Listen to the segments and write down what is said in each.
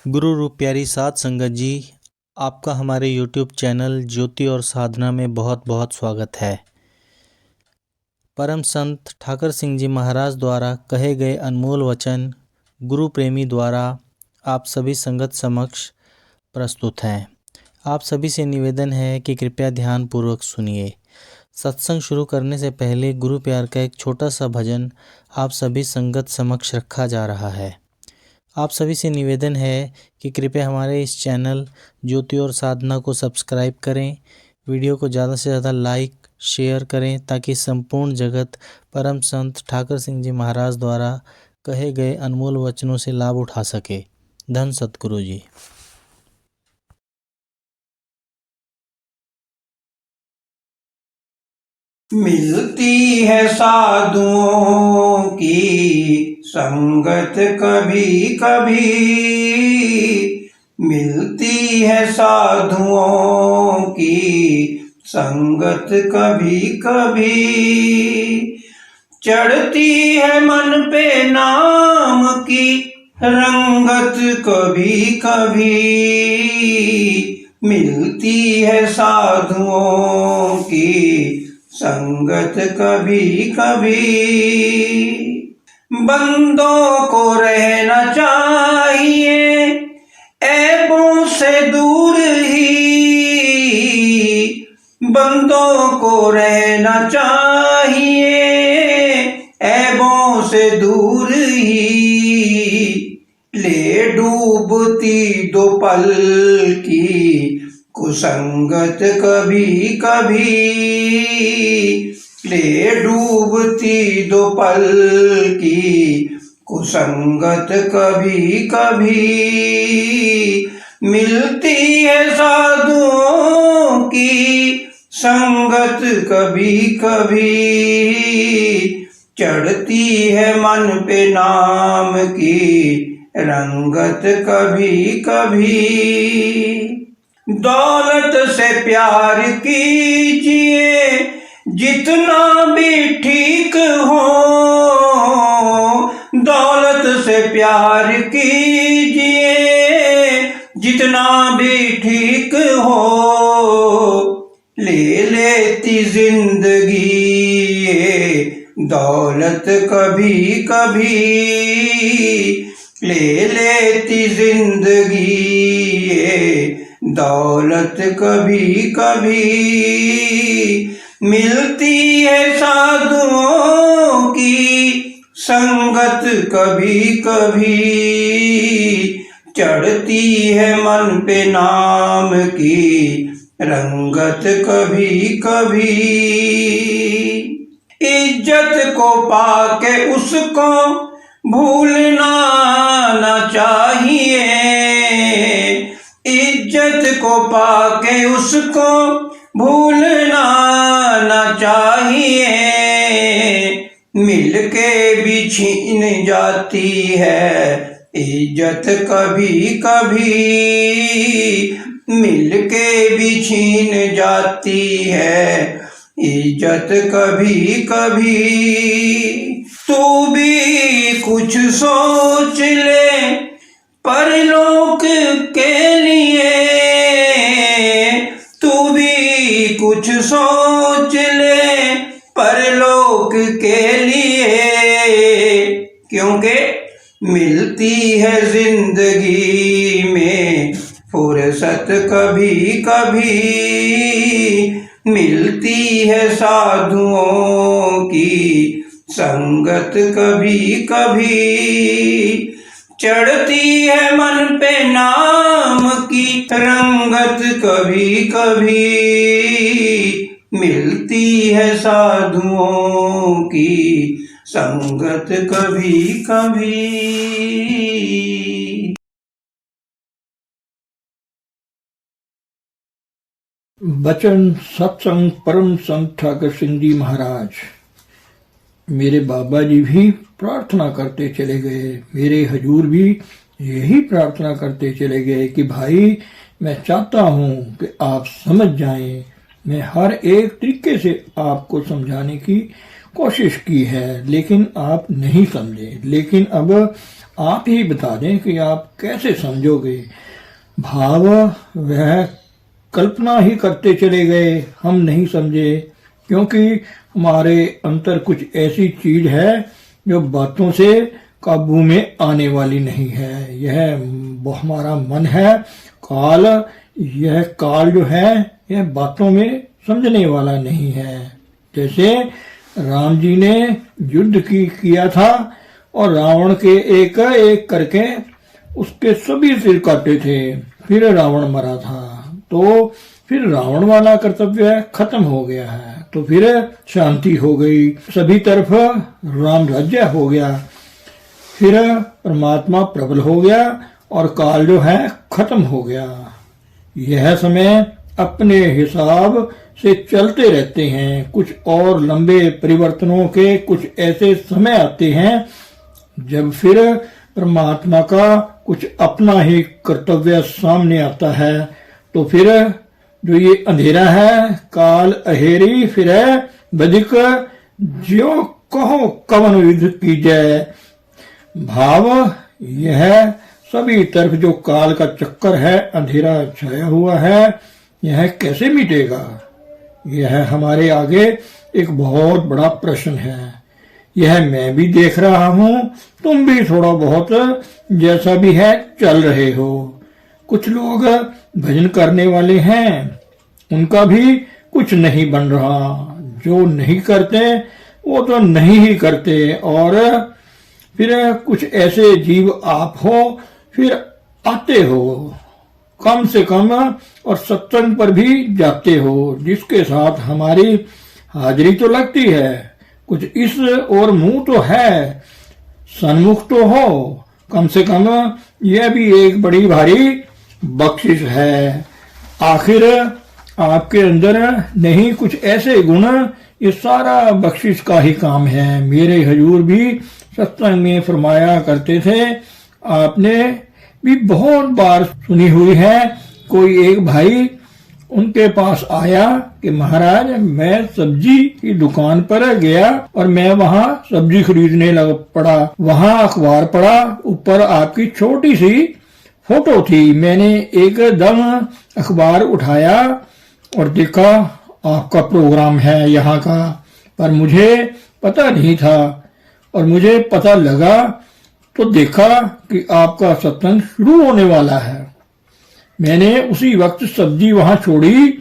गुरु रूप प्यारी साध संगत जी, आपका हमारे YouTube चैनल ज्योति और साधना में बहुत बहुत स्वागत है। परम संत ठाकर सिंह जी महाराज द्वारा कहे गए अनमोल वचन गुरु प्रेमी द्वारा आप सभी संगत समक्ष प्रस्तुत हैं। आप सभी से निवेदन है कि कृपया ध्यान पूर्वक सुनिए। सत्संग शुरू करने से पहले गुरु प्यार का एक छोटा सा भजन आप सभी संगत समक्ष रखा जा रहा है। आप सभी से निवेदन है कि कृपया हमारे इस चैनल ज्योति और साधना को सब्सक्राइब करें, वीडियो को ज़्यादा से ज़्यादा लाइक शेयर करें ताकि संपूर्ण जगत परम संत ठाकर सिंह जी महाराज द्वारा कहे गए अनमोल वचनों से लाभ उठा सके। धन सतगुरु जी। मिलती है साधुओं की संगत कभी कभी, मिलती है साधुओं की संगत कभी कभी, चढ़ती है मन पे नाम की रंगत कभी कभी, मिलती है साधुओं की संगत कभी कभी। बंदों को रहना चाहिए ऐबों से दूर ही, बंदों को रहना चाहिए ऐबों से दूर ही, ले डूबती दो पल की कुसंगत कभी कभी, ले डूबती दो पल की कुसंगत कभी कभी, मिलती है साधुओं की संगत कभी कभी, चढ़ती है मन पे नाम की रंगत कभी कभी। दौलत से प्यार कीजिए जितना भी ठीक हो, दौलत से प्यार कीजिए जितना भी ठीक हो, ले लेती जिंदगी ये दौलत कभी कभी, ले लेती जिंदगी ये दौलत कभी कभी, मिलती है साधुओं की संगत कभी कभी, चढ़ती है मन पे नाम की रंगत कभी कभी, इज्जत को पाके उसको भूलना न चाहिए, इज्जत को पाके उसको भूलना न चाहिए, मिलके भी छीन जाती है इज्जत कभी कभी, मिलके भी छीन जाती है इज्जत कभी कभी। तू भी कुछ सोच ले परलोक के लिए, तू भी कुछ सोच ले परलोक के लिए, क्योंकि मिलती है जिंदगी में फुर्सत कभी कभी, मिलती है साधुओं की संगत कभी कभी, चढ़ती है मन पे नाम की रंगत कभी कभी, मिलती है साधुओं की संगत कभी कभी। वचन सत्संग परम संत ठाकर सिंह जी महाराज। मेरे बाबा जी भी प्रार्थना करते चले गए, मेरे हजूर भी यही प्रार्थना करते चले गए कि भाई मैं चाहता हूँ कि आप समझ जाएं। मैं हर एक तरीके से आपको समझाने की कोशिश की है, लेकिन आप नहीं समझे। लेकिन अब आप ही बता दें कि आप कैसे समझोगे। भाव वह कल्पना ही करते चले गए, हम नहीं समझे, क्योंकि हमारे अंतर कुछ ऐसी चीज है जो बातों से काबू में आने वाली नहीं है। यह वो हमारा मन है। काल, यह काल जो है यह बातों में समझने वाला नहीं है। जैसे राम जी ने युद्ध किया था और रावण के एक एक करके उसके सभी सिर काटे थे, फिर रावण मरा था, तो फिर रावण वाला कर्तव्य खत्म हो गया है, तो फिर शांति हो गई, सभी तरफ राम राज्य हो गया, फिर परमात्मा प्रबल हो गया और काल जो है खत्म हो गया। यह समय अपने हिसाब से चलते रहते हैं। कुछ और लंबे परिवर्तनों के कुछ ऐसे समय आते हैं जब फिर परमात्मा का कुछ अपना ही कर्तव्य सामने आता है, तो फिर जो ये अंधेरा है काल अहेरी फिर बदिक ज्यो कहो कवन विध की जय। भाव यह सभी तरफ जो काल का चक्कर है, अंधेरा छाया हुआ है, यह कैसे मिटेगा? यह हमारे आगे एक बहुत बड़ा प्रश्न है। यह मैं भी देख रहा हूं, तुम भी थोड़ा बहुत जैसा भी है चल रहे हो। कुछ लोग भजन करने वाले हैं, उनका भी कुछ नहीं बन रहा। जो नहीं करते वो तो नहीं ही करते, और फिर कुछ ऐसे जीव आप हो, फिर आते हो कम से कम और सत्संग पर भी जाते हो, जिसके साथ हमारी हाजिरी तो लगती है, कुछ इस और मुंह तो है, सन्मुख तो हो, कम से कम यह भी एक बड़ी भारी बख्शिश है। आखिर आपके अंदर नहीं कुछ ऐसे गुण, ये सारा बख्शिश का ही काम है। मेरे हजूर भी सत्संग में फरमाया करते थे, आपने भी बहुत बार सुनी हुई है, कोई एक भाई उनके पास आया कि महाराज मैं सब्जी की दुकान पर गया और मैं वहाँ सब्जी खरीदने लग पड़ा, वहाँ अखबार पढ़ा, ऊपर आपकी छोटी सी फोटो थी। मैंने एकदम अखबार उठाया और देखा आपका प्रोग्राम है यहाँ का, पर मुझे पता नहीं था, और मुझे पता लगा तो देखा कि आपका सत्संग शुरू होने वाला है। मैंने उसी वक्त सब्जी वहां छोड़ी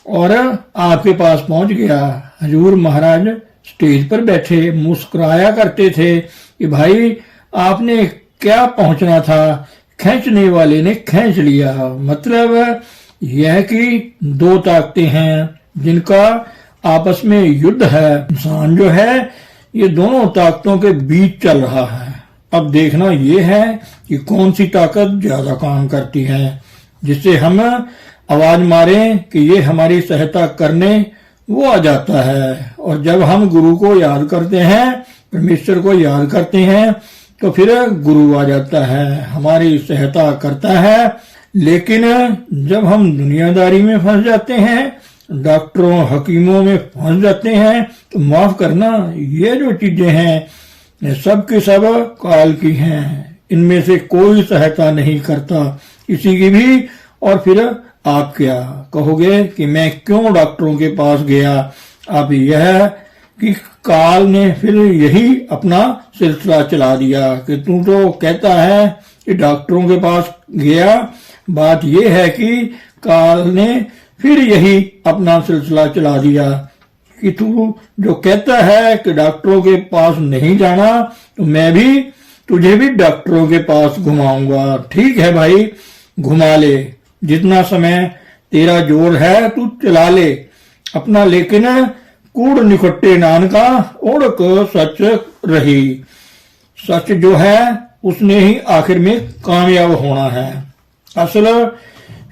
और आपके पास पहुंच गया। हजूर महाराज स्टेज पर बैठे मुस्कुराया करते थे कि भाई आपने क्या पहुंचना था, खींचने वाले ने खींच लिया। मतलब यह कि दो ताकतें हैं जिनका आपस में युद्ध है। इंसान जो है ये दोनों ताकतों के बीच चल रहा है। अब देखना ये है कि कौन सी ताकत ज्यादा काम करती है, जिससे हम आवाज मारें कि ये हमारी सहायता करने, वो आ जाता है। और जब हम गुरु को याद करते हैं, परमेश्वर को याद करते हैं, तो फिर गुरु आ जाता है, हमारी सहायता करता है। लेकिन जब हम दुनियादारी में फंस जाते हैं, डॉक्टरों हकीमों में फंस जाते हैं, तो माफ करना, ये जो चीजें हैं ये सब की सब काल की हैं। इनमें से कोई सहायता नहीं करता किसी की भी। और फिर आप क्या कहोगे कि मैं क्यों डॉक्टरों के पास गया? अब यह कि काल ने फिर यही अपना सिलसिला चला दिया कि तू तो कहता है कि डॉक्टरों के पास गया, बात यह है कि काल ने फिर यही अपना सिलसिला चला दिया कि तू जो कहता है कि डॉक्टरों के पास नहीं जाना, तो मैं भी तुझे भी डॉक्टरों के पास घुमाऊंगा। ठीक है भाई, घुमा ले, जितना समय तेरा जोर है तू चला ले अपना, लेकिन कूड़ निकट्टे नान का ओढ़क सच रही। सच जो है उसने ही आखिर में कामयाब होना है। असल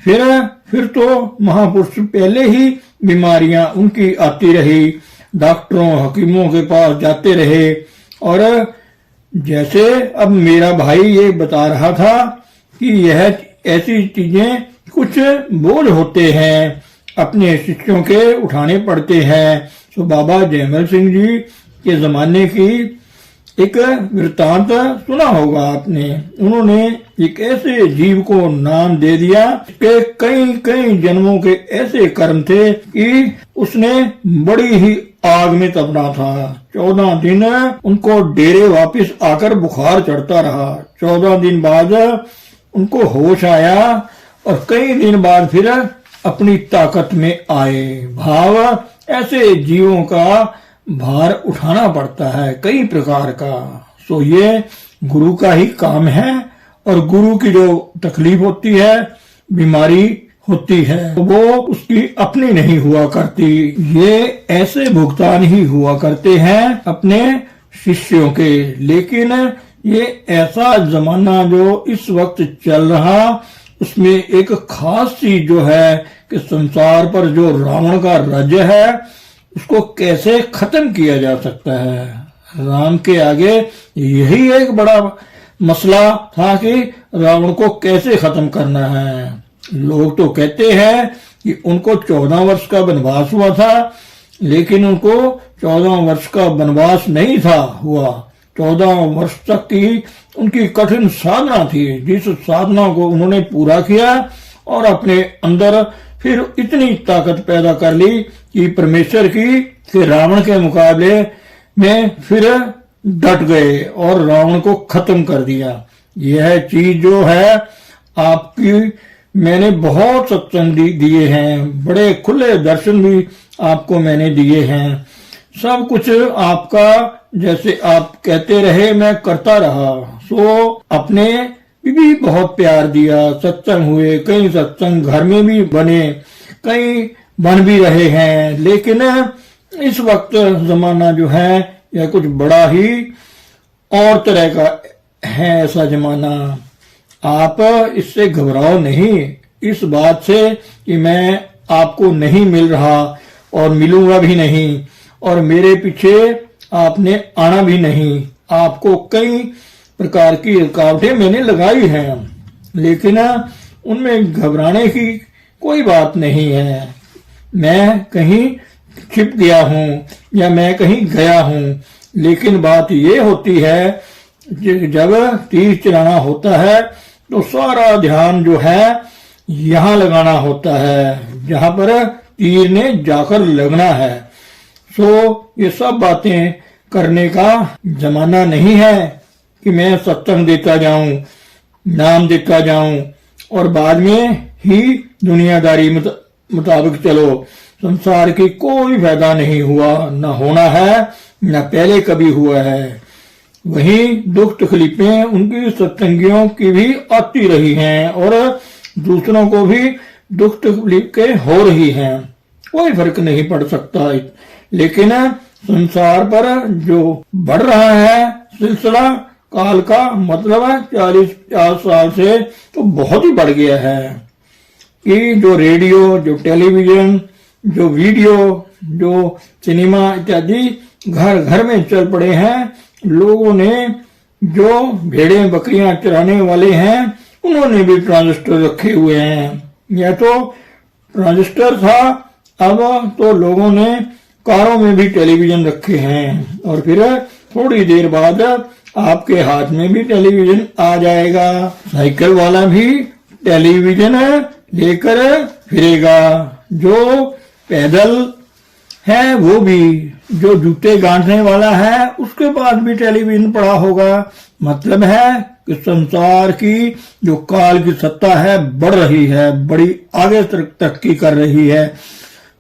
फिर तो महापुरुष पहले ही बीमारियां उनकी आती रही, डॉक्टरों हकीमों के पास जाते रहे। और जैसे अब मेरा भाई ये बता रहा था कि यह ऐसी चीजें कुछ बोझ होते हैं, अपने शिष्यों के उठाने पड़ते हैं। तो बाबा जयमल सिंह जी के जमाने की एक वृत्तांत सुना होगा आपने। उन्होंने एक ऐसे जीव को नाम दे दिया कि कई कई जन्मों के ऐसे कर्म थे कि उसने बड़ी ही आग में तपना था। 14 दिन उनको डेरे वापस आकर बुखार चढ़ता रहा। 14 दिन बाद उनको होश आया और कई दिन बाद फिर अपनी ताकत में आए। भाव ऐसे जीवों का भार उठाना पड़ता है कई प्रकार का। सो ये गुरु का ही काम है और गुरु की जो तकलीफ होती है, बीमारी होती है, वो उसकी अपनी नहीं हुआ करती। ये ऐसे भुगतान ही हुआ करते हैं अपने शिष्यों के। लेकिन ये ऐसा जमाना जो इस वक्त चल रहा, उसमें एक खास चीज जो है कि संसार पर जो रावण का राज्य है उसको कैसे खत्म किया जा सकता है। राम के आगे यही एक बड़ा मसला था कि रावण को कैसे खत्म करना है। लोग तो कहते हैं कि उनको 14 वर्ष का वनवास हुआ था, लेकिन उनको 14 वर्ष का वनवास नहीं था हुआ। 14 वर्ष तक की उनकी कठिन साधना थी, जिस साधना को उन्होंने पूरा किया और अपने अंदर फिर इतनी ताकत पैदा कर ली कि परमेश्वर की कि रावण के मुकाबले में फिर डट गए और रावण को खत्म कर दिया। यह चीज जो है आपकी, मैंने बहुत सत्संग दिए हैं, बड़े खुले दर्शन भी आपको मैंने दिए हैं। सब कुछ आपका जैसे आप कहते रहे मैं करता रहा। सो अपने भी बहुत प्यार दिया। सत्संग हुए, कई सत्संग घर में भी बने, कई बन भी रहे हैं। लेकिन इस वक्त जमाना जो है यह कुछ बड़ा ही और तरह का है। ऐसा जमाना, आप इससे घबराओ नहीं इस बात से कि मैं आपको नहीं मिल रहा और मिलूंगा भी नहीं और मेरे पीछे आपने आना भी नहीं। आपको कई प्रकार की रुकावटें मैंने लगाई हैं, लेकिन उनमें घबराने की कोई बात नहीं है। मैं कहीं छिप गया हूं या मैं कहीं गया हूं, लेकिन बात ये होती है जब तीर चलाना होता है तो सारा ध्यान जो है यहाँ लगाना होता है जहां पर तीर ने जाकर लगना है। सो ये सब बातें करने का जमाना नहीं है कि मैं सत्संग देता जाऊं, नाम देता जाऊं और बाद में ही दुनियादारी मुताबिक चलो। संसार की कोई फायदा नहीं हुआ, न होना है, न पहले कभी हुआ है। वहीं दुख तकलीफें उनकी सत्संगियों की भी आती रही हैं और दूसरों को भी दुख तकलीफें हो रही हैं। कोई फर्क नहीं पड़ सकता। लेकिन संसार पर जो बढ़ रहा है सिलसिला काल का, मतलब 40-50 साल से तो बहुत ही बढ़ गया है कि जो रेडियो, जो टेलीविजन, जो वीडियो, जो सिनेमा इत्यादि घर घर में चल पड़े हैं। लोगों ने जो भेड़ें बकरियां चराने वाले हैं उन्होंने भी ट्रांजिस्टर रखे हुए हैं। यह तो ट्रांजिस्टर था, अब तो लोगों ने कारों में भी टेलीविजन रखे हैं और फिर थोड़ी देर बाद आपके हाथ में भी टेलीविजन आ जाएगा। साइकिल वाला भी टेलीविजन लेकर फिरेगा, जो पैदल है वो भी, जो जूते गांठने वाला है उसके पास भी टेलीविजन पड़ा होगा। मतलब है कि संसार की जो काल की सत्ता है बढ़ रही है, बड़ी आगे तरक्की कर रही है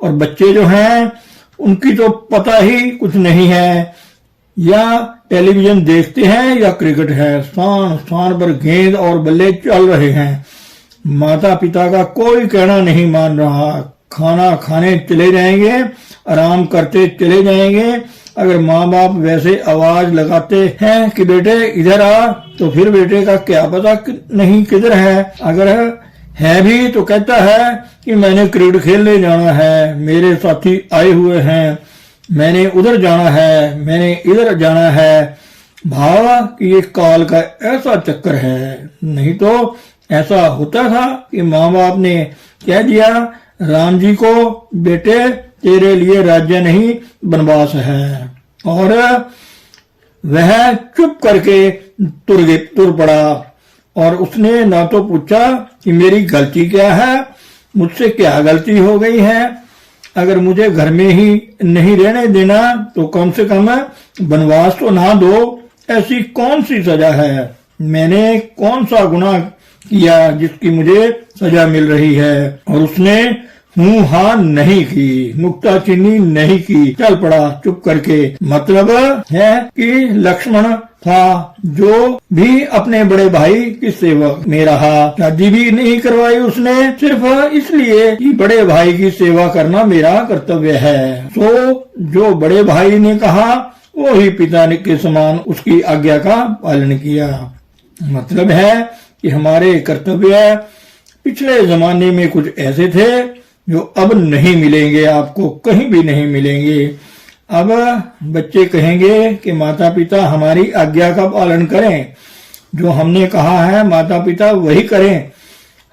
और बच्चे जो हैं उनकी तो पता ही कुछ नहीं है। या टेलीविजन देखते हैं या क्रिकेट है, स्थान स्थान पर गेंद और बल्ले चल रहे हैं। माता पिता का कोई कहना नहीं मान रहा। खाना खाने चले जाएंगे, आराम करते चले जाएंगे। अगर माँ बाप वैसे आवाज लगाते हैं कि बेटे इधर आ, तो फिर बेटे का क्या पता नहीं किधर है। अगर है भी तो कहता है कि मैंने क्रिकेट खेलने जाना है, मेरे साथी आए हुए हैं, मैंने उधर जाना है, मैंने इधर जाना है। भाव कि ये काल का ऐसा चक्कर है। नहीं तो ऐसा होता था कि माँ बाप ने कह दिया राम जी को, बेटे तेरे लिए राज्य नहीं वनवास है। और वह चुप करके तुर पड़ा और उसने ना तो पूछा कि मेरी गलती क्या है, मुझसे क्या गलती हो गई है। अगर मुझे घर में ही नहीं रहने देना तो कम से कम वनवास तो ना दो। ऐसी कौन सी सजा है, मैंने कौन सा गुनाह किया जिसकी मुझे सजा मिल रही है। और उसने हूँ हाँ नहीं की, नुक्ताचीनी नहीं की, चल पड़ा चुप करके। मतलब है कि लक्ष्मण था जो भी अपने बड़े भाई की सेवा में रहा। शादी भी नहीं करवाई उसने, सिर्फ इसलिए कि बड़े भाई की सेवा करना मेरा कर्तव्य है। तो जो बड़े भाई ने कहा वो ही पिता के समान उसकी आज्ञा का पालन किया। मतलब है कि हमारे कर्तव्य पिछले जमाने में कुछ ऐसे थे जो अब नहीं मिलेंगे, आपको कहीं भी नहीं मिलेंगे। अब बच्चे कहेंगे कि माता पिता हमारी आज्ञा का पालन करें, जो हमने कहा है माता पिता वही करें।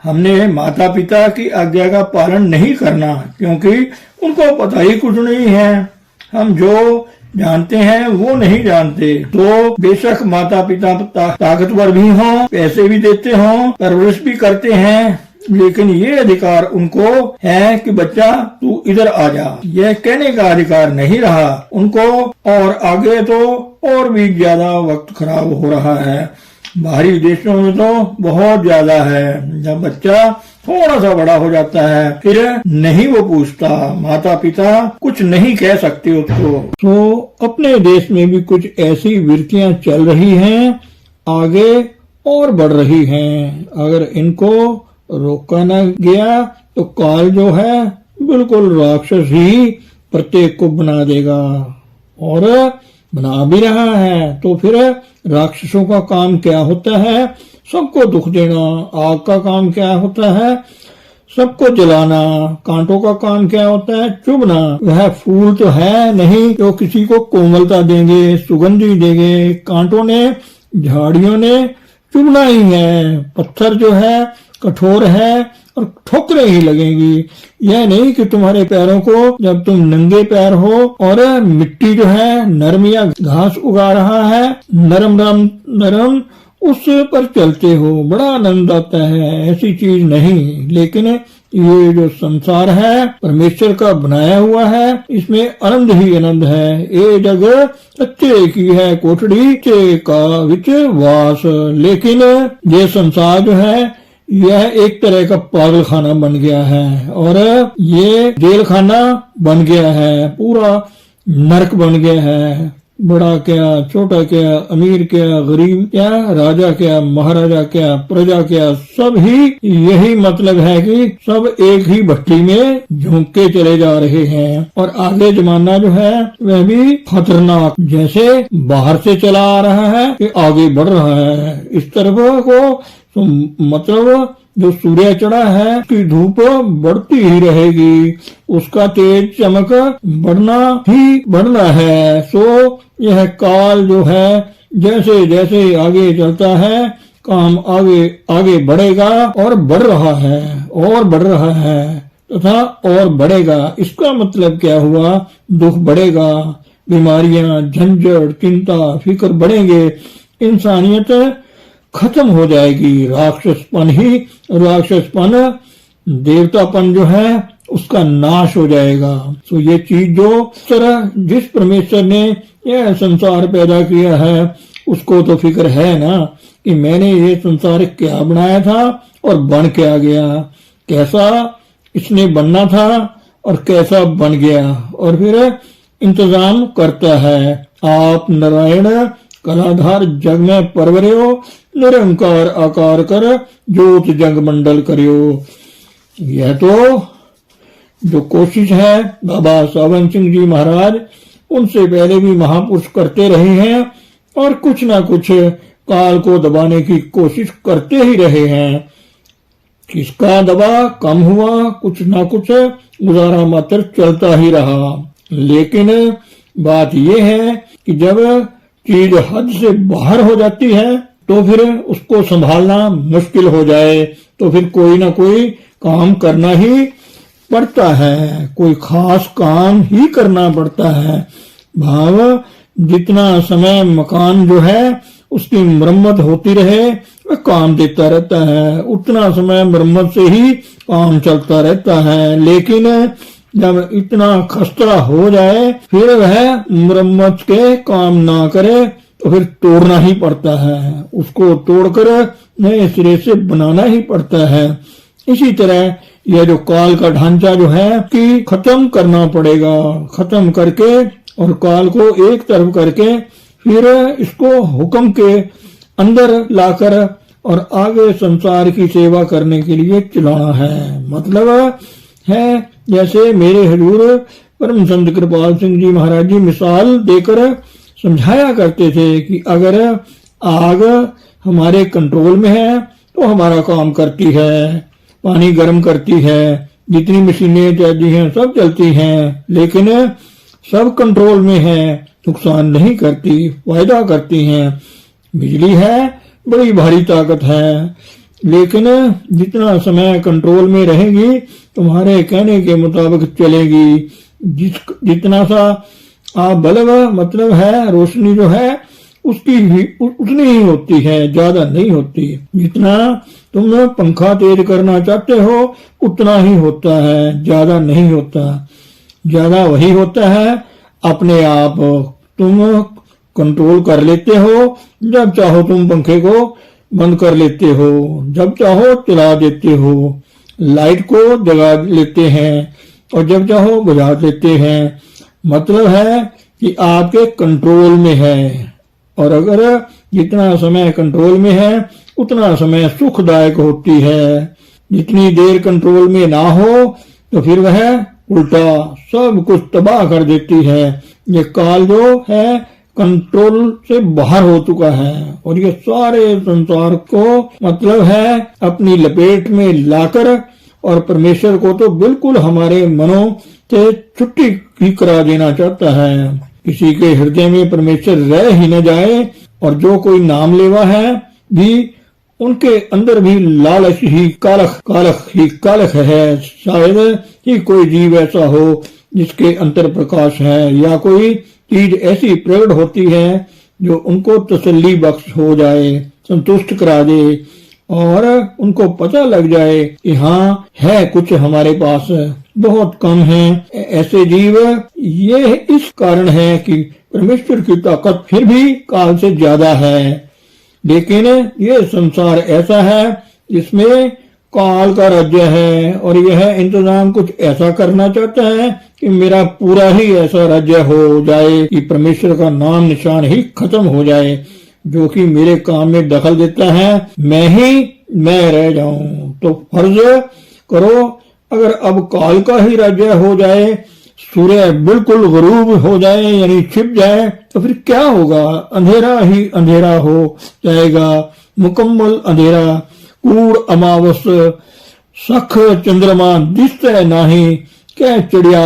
हमने माता पिता की आज्ञा का पालन नहीं करना, क्योंकि उनको पता ही कुछ नहीं है। हम जो जानते हैं वो नहीं जानते। तो बेशक माता पिता ताकतवर भी हों, पैसे भी देते हों, परवरिश भी करते हैं, लेकिन ये अधिकार उनको है कि बच्चा तू इधर आ जा, यह कहने का अधिकार नहीं रहा उनको। और आगे तो और भी ज्यादा वक्त खराब हो रहा है, बाहरी देशों में तो बहुत ज्यादा है। जब बच्चा थोड़ा सा बड़ा हो जाता है फिर नहीं वो पूछता, माता पिता कुछ नहीं कह सकते उसको। तो अपने देश में भी कुछ ऐसी वृत्तियां चल रही हैं, आगे और बढ़ रही हैं। अगर इनको रोका न गया तो काल जो है बिल्कुल राक्षस ही प्रत्येक को बना देगा, और बना भी रहा है। तो फिर राक्षसों का काम क्या होता है, सबको दुख देना। आग का काम क्या होता है, सबको जलाना। कांटों का काम क्या होता है, चुभना। वह फूल तो है नहीं जो किसी को कोमलता देंगे, सुगंधी देंगे। कांटों ने, झाड़ियों ने चुभना ही है। पत्थर जो है कठोर है और ठोकरें ही लगेंगी। यह नहीं कि तुम्हारे पैरों को, जब तुम नंगे पैर हो और मिट्टी जो है नरम या घास उगा रहा है, नरम उस पर चलते हो, बड़ा आनंद आता है। ऐसी चीज नहीं। लेकिन ये जो संसार है परमेश्वर का बनाया हुआ है, इसमें आनंद ही आनंद है। ये जग अच्छे की है कोठड़ी चे का विच वास। लेकिन ये संसार जो है यह एक तरह का पागल खाना बन गया है, और ये जेल खाना बन गया है, पूरा नरक बन गया है। बड़ा क्या, छोटा क्या, अमीर क्या, गरीब क्या, राजा क्या, महाराजा क्या, प्रजा क्या, सब ही यही मतलब है कि सब एक ही भट्टी में झोंक के चले जा रहे हैं। और आगे जमाना जो है वह भी खतरनाक, जैसे बाहर से चला आ रहा है कि आगे बढ़ रहा है इस तरफ को। तो मतलब जो सूर्य चढ़ा है उसकी धूप बढ़ती ही रहेगी, उसका तेज चमक बढ़ना है। सो यह काल जो है जैसे जैसे आगे चलता है, काम आगे बढ़ेगा और बढ़ रहा है और बढ़ रहा है तथा और बढ़ेगा। इसका मतलब क्या हुआ, दुख बढ़ेगा, बीमारियां, झंझट, चिंता, फिक्र बढ़ेंगे, इंसानियत खत्म हो जाएगी। राक्षसपन देवतापन जो है उसका नाश हो जाएगा। तो ये चीज जो तरह जिस परमेश्वर ने यह संसार पैदा किया है उसको तो फिक्र है ना कि मैंने ये संसार क्या बनाया था और बन क्या गया, कैसा इसने बनना था और कैसा बन गया, और फिर इंतजाम करता है। आप नारायण कलाधार जग में परवरियो, निरंकार आकार कर ज्योत जग मंडल करियो। यह तो जो कोशिश है बाबा सावन सिंह जी महाराज उनसे पहले भी महापुरुष करते रहे हैं, और कुछ ना कुछ काल को दबाने की कोशिश करते ही रहे हैं। किसका दबा कम हुआ, कुछ ना कुछ गुजारा मात्र चलता ही रहा। लेकिन बात यह है कि जब चीज हद से बाहर हो जाती है तो फिर उसको संभालना मुश्किल हो जाए तो फिर कोई ना कोई काम करना ही पड़ता है, कोई खास काम ही करना पड़ता है। भाव जितना समय मकान जो है उसकी मरम्मत होती रहे वह काम देता रहता है, उतना समय मरम्मत से ही काम चलता रहता है। लेकिन जब इतना खस्ता हो जाए फिर वह मरम्मत के काम ना करे तो फिर तोड़ना ही पड़ता है, उसको तोड़कर नए सिरे से बनाना ही पड़ता है। इसी तरह यह जो काल का ढांचा जो है कि खत्म करना पड़ेगा, खत्म करके और काल को एक तरफ करके फिर इसको हुक्म के अंदर लाकर और आगे संसार की सेवा करने के लिए चलाना है। मतलब है जैसे मेरे हजूर परम संत कृपाल सिंह जी महाराज जी मिसाल देकर समझाया करते थे कि अगर आग हमारे कंट्रोल में है तो हमारा काम करती है, पानी गर्म करती है, जितनी मशीनें चलती हैं सब चलती हैं, लेकिन सब कंट्रोल में है, नुकसान नहीं करती, फायदा करती हैं। बिजली है बड़ी भारी ताकत है, लेकिन जितना समय कंट्रोल में रहेगी तुम्हारे कहने के मुताबिक चलेगी। जितना सा आप बल्ब मतलब है रोशनी जो है उसकी ही उतनी ही होती है, ज्यादा नहीं होती। जितना तुम पंखा तेज करना चाहते हो उतना ही होता है, ज्यादा नहीं होता। ज्यादा वही होता है अपने आप तुम कंट्रोल कर लेते हो, जब चाहो तुम पंखे को बंद कर लेते हो, जब चाहो चला देते हो, लाइट को जगा लेते हैं और जब चाहो बुझा देते हैं। मतलब है कि आपके कंट्रोल में है, और अगर जितना समय कंट्रोल में है उतना समय सुखदायक होती है। जितनी देर कंट्रोल में ना हो तो फिर वह उल्टा सब कुछ तबाह कर देती है। ये काल जो है कंट्रोल से बाहर हो चुका है और ये सारे संसार को मतलब है अपनी लपेट में लाकर और परमेश्वर को तो बिल्कुल हमारे मनों से छुट्टी ही करा देना चाहता है। किसी के हृदय में परमेश्वर रह ही न जाए, और जो कोई नाम लेवा है भी उनके अंदर भी लालच ही कालख है। शायद ही कोई जीव ऐसा हो जिसके अंतर प्रकाश है, या कोई चीज ऐसी प्रकट होती है जो उनको तसल्ली बख्श हो जाए, संतुष्ट करा दे और उनको पता लग जाए कि हाँ है कुछ हमारे पास। बहुत कम है ऐसे जीव। ये इस कारण है कि परमेश्वर की ताकत फिर भी काल से ज्यादा है, लेकिन ये संसार ऐसा है जिसमें काल का राज्य है और यह इंतजाम कुछ ऐसा करना चाहता है कि मेरा पूरा ही ऐसा राज्य हो जाए कि परमेश्वर का नाम निशान ही खत्म हो जाए। जो कि मेरे काम में दखल देता है मैं रह जाऊं। तो फर्ज करो अगर अब काल का ही राज्य हो जाए, सूर्य बिल्कुल गरूब हो जाए यानी छिप जाए, तो फिर क्या होगा? अंधेरा ही अंधेरा हो जाएगा, मुकम्मल अंधेरा। कूड़ अमावस सख चंद्रमा दिसते नाही, क्या चिड़िया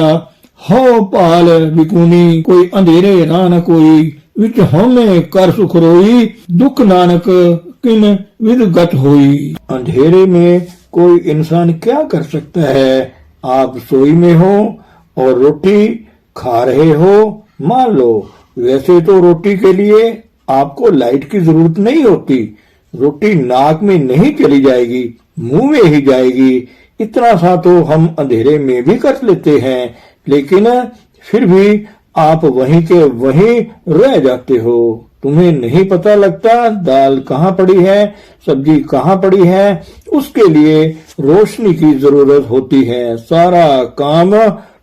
हो पाल विकुनी। कोई अंधेरे रान कोई, विच होमे कर सुख रोई, दुख नानक किन विद गत होई। अंधेरे में कोई इंसान क्या कर सकता है? आप सोई में हो और रोटी खा रहे हो, मान लो। वैसे तो रोटी के लिए आपको लाइट की जरूरत नहीं होती, रोटी नाक में नहीं चली जाएगी, मुंह में ही जाएगी। इतना सा तो हम अंधेरे में भी कर लेते हैं, लेकिन फिर भी आप वहीं के वहीं रह जाते हो। तुम्हें नहीं पता लगता दाल कहाँ पड़ी है, सब्जी कहाँ पड़ी है। उसके लिए रोशनी की जरूरत होती है, सारा काम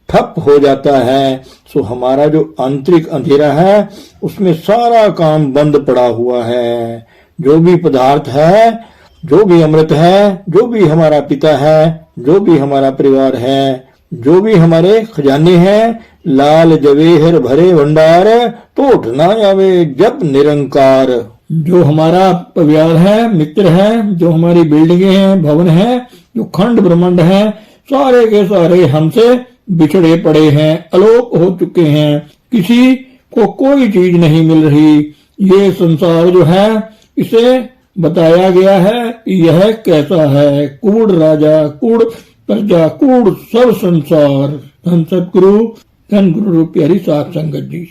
ठप हो जाता है। सो हमारा जो आंतरिक अंधेरा है उसमें सारा काम बंद पड़ा हुआ है। जो भी पदार्थ है, जो भी अमृत है, जो भी हमारा पिता है, जो भी हमारा परिवार है, जो भी हमारे खजाने हैं, लाल जवेहर भरे भंडार, टूट ना आवे जब निरंकार। जो हमारा परिवार है, मित्र है, जो हमारी बिल्डिंगे हैं, भवन है, जो खंड ब्रह्मांड है, सारे के सारे हमसे बिछड़े पड़े हैं, अलोप हो चुके हैं। किसी को कोई चीज नहीं मिल रही। ये संसार जो है इसे बताया गया है यह कैसा है। कूड़ राजा, कूड़ प्रजा, कूड़ सब संसार। धन सतगुरु, धन गुरु प्यारी साथ संगत जी।